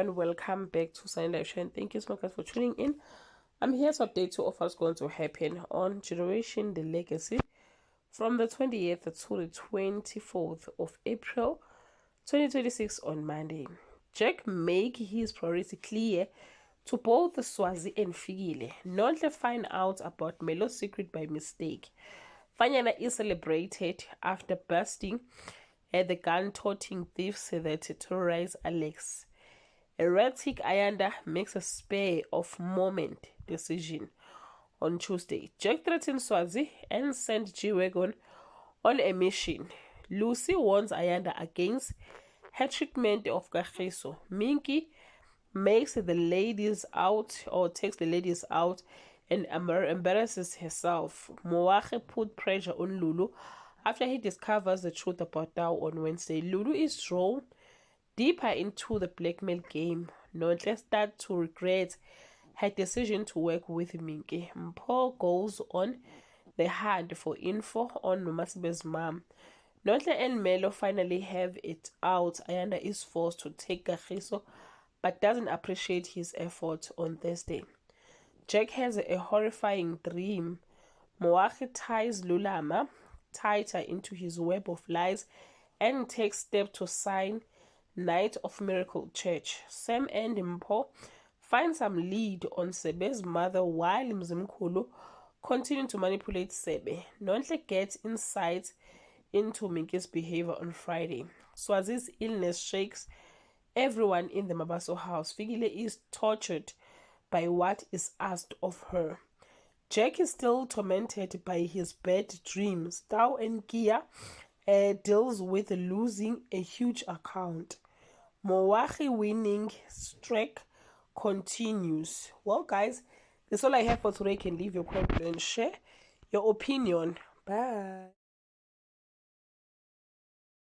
everyone, welcome back to Sunny Live Show, and thank you so much for tuning in. I'm here to update you of what's going to happen on Generation The Legacy from the 28th to the 24th of April 2026 on Monday. Jack make his priority clear to both Swazi and Fikile. Not to find out about Melo's secret by mistake. Fanyana is celebrated after busting at the gun-toting thieves that terrorize Alex. Erratic Ayanda makes a spare of moment decision on Tuesday. Jack threatens Swazi and sent G-Wagon on a mission. Lucy warns Ayanda against her treatment of Kagiso. Minky makes the ladies out or takes the ladies out and embarrasses herself. Moache put pressure on Lulu after he discovers the truth about Tao on Wednesday. Lulu is drawn deeper into the blackmail game. Nontle starts to regret her decision to work with Minky. Mpho goes on the hunt for info on Masibe's mom. Nontle and Melo finally have it out. Ayanda is forced to take Kagiso but doesn't appreciate his effort on Thursday. Jack has a horrifying dream. Moache ties Lulama tighter into his web of lies and takes steps to sign Night of Miracle Church. Sam and Mpho find some lead on Sebe's mother while Mzimkhulu continue to manipulate Sebe. Nontle gets insight into Minky's behavior on Friday. Swazi's illness shakes everyone in the Mabaso house. Fikile is tortured by what is asked of her. Jack is still tormented by his bad dreams. Tao and Kia deals with losing a huge account. Moache winning streak continues. Well, guys, that's all I have for today. You can leave your comment and share your opinion. Bye.